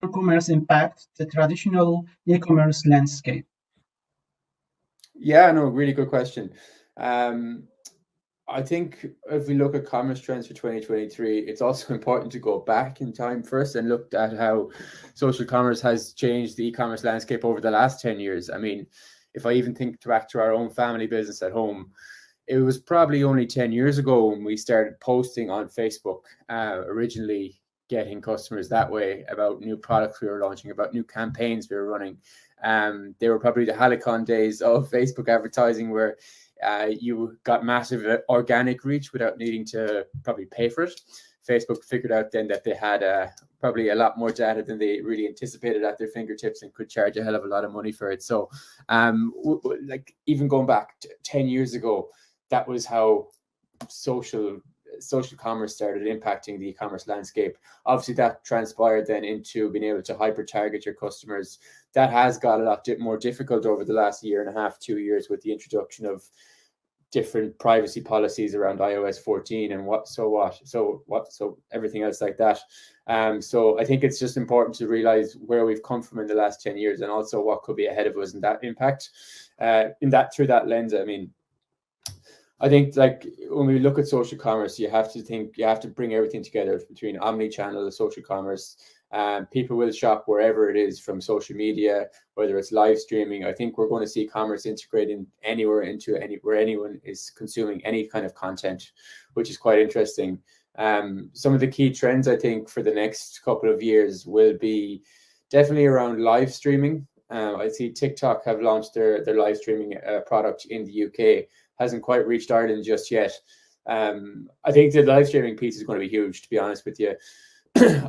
commerce impact the traditional e-commerce landscape? Yeah, no, really good question. Um, I think if we look at commerce trends for 2023, it's also important to go back in time first and look at how social commerce has changed the e-commerce landscape over the last 10 years. I mean, if I even think back to our own family business at home, it was probably only 10 years ago when we started posting on Facebook, originally getting customers that way about new products we were launching, about new campaigns we were running. They were probably the Helicon days of Facebook advertising, where you got massive organic reach without needing to probably pay for it. Facebook figured out then that they had probably a lot more data than they really anticipated at their fingertips and could charge a hell of a lot of money for it. So, like even going back 10 years ago, that was how social commerce started impacting the e-commerce landscape. Obviously, that transpired then into being able to hyper target your customers. That has got a lot more difficult over the last year and a half, 2 years, with the introduction of different privacy policies around iOS 14 and so everything else like that. So I think it's just important to realize where we've come from in the last 10 years and also what could be ahead of us in that impact. Through that lens, I mean, I think like when we look at social commerce, you have to bring everything together between omni-channel, social commerce. People will shop wherever it is from social media, whether it's live streaming. I think we're going to see commerce integrating anywhere where anyone is consuming any kind of content, which is quite interesting. Some of the key trends I think for the next couple of years will be definitely around live streaming. I see TikTok have launched their live streaming product in the UK. Hasn't quite reached Ireland just yet. I think the live streaming piece is going to be huge, to be honest with you.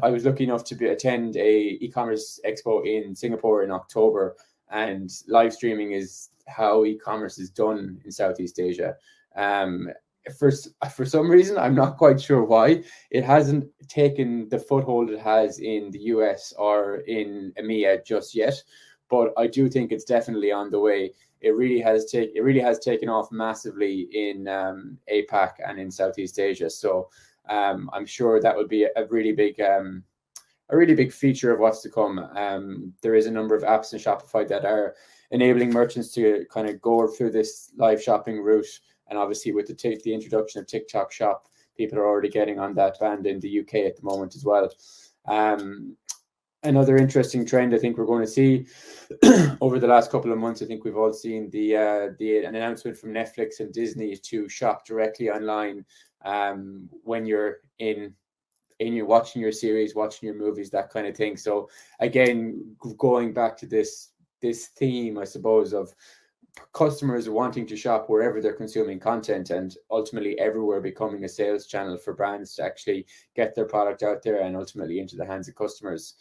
I was lucky enough to attend a e-commerce expo in Singapore in October, and live streaming is how e-commerce is done in Southeast Asia. For some reason, I'm not quite sure why, it hasn't taken the foothold it has in the US or in EMEA just yet, but I do think it's definitely on the way. It really has taken off massively in APAC and in Southeast Asia. So I'm sure that would be a really big feature of what's to come. There is a number of apps in Shopify that are enabling merchants to kind of go through this live shopping route. And obviously, with the introduction of TikTok Shop, people are already getting on that band in the UK at the moment as well. Another interesting trend I think we're going to see over the last couple of months, I think we've all seen an announcement from Netflix and Disney to shop directly online when you're you're watching your series, watching your movies, that kind of thing. So again, going back to this theme, I suppose, of customers wanting to shop wherever they're consuming content, and ultimately everywhere becoming a sales channel for brands to actually get their product out there and ultimately into the hands of customers.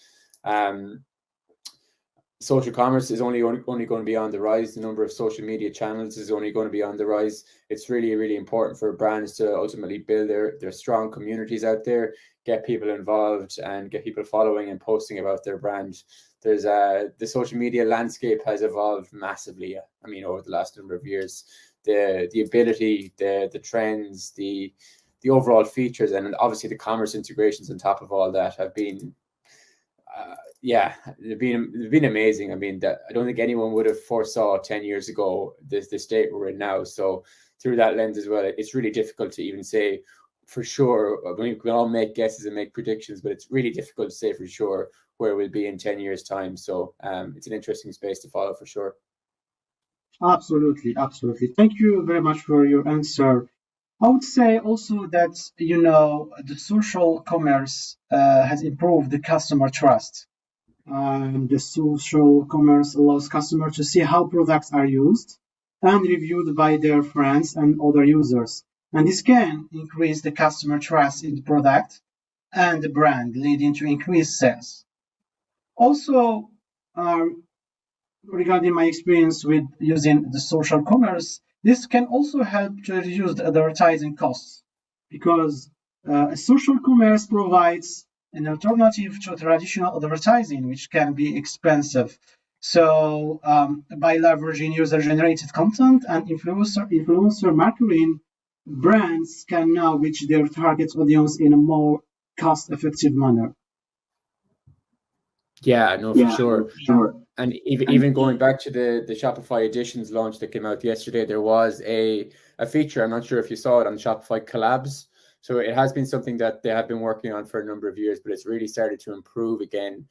Social commerce is only going to be on the rise. The number of social media channels is only going to be on the rise. It's really, really important for brands to ultimately build their strong communities out there, get people involved and get people following and posting about their brand. There's the social media landscape has evolved massively. I mean, over the last number of years, the ability, the trends, the overall features, and obviously the commerce integrations on top of all that have been they've been amazing. I mean, I don't think anyone would have foresaw 10 years ago the state we're in now. So through that lens as well, it's really difficult to even say for sure. I mean, we can all make guesses and make predictions, but it's really difficult to say for sure where we'll be in 10 years' time. So it's an interesting space to follow for sure. Absolutely. Thank you very much for your answer. I would say also that, the social commerce has improved the customer trust. The social commerce allows customers to see how products are used and reviewed by their friends and other users. And this can increase the customer trust in the product and the brand, leading to increased sales. Also, regarding my experience with using the social commerce, this can also help to reduce the advertising costs, because social commerce provides an alternative to traditional advertising, which can be expensive. So by leveraging user-generated content and influencer marketing, brands can now reach their target audience in a more cost-effective manner. Yeah, no, for sure. Sure. And even going back to the Shopify Editions launch that came out yesterday, there was a feature. I'm not sure if you saw it on Shopify Collabs. So it has been something that they have been working on for a number of years, but it's really started to improve again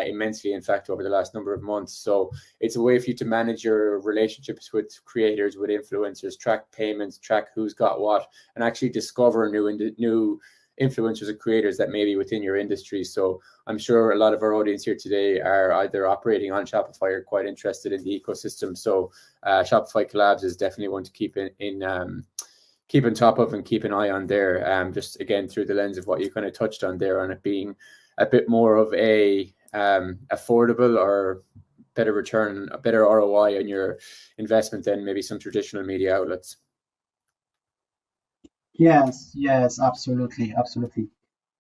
immensely, in fact, over the last number of months. So it's a way for you to manage your relationships with creators, with influencers, track payments, track who's got what, and actually discover new influencers and creators that may be within your industry. So I'm sure a lot of our audience here today are either operating on Shopify or quite interested in the ecosystem. So Shopify Collabs is definitely one to keep keep on top of and keep an eye on there. Just again through the lens of what you kind of touched on there, on it being a bit more of a affordable or better return, a better ROI on your investment than maybe some traditional media outlets. Yes, yes, absolutely, absolutely.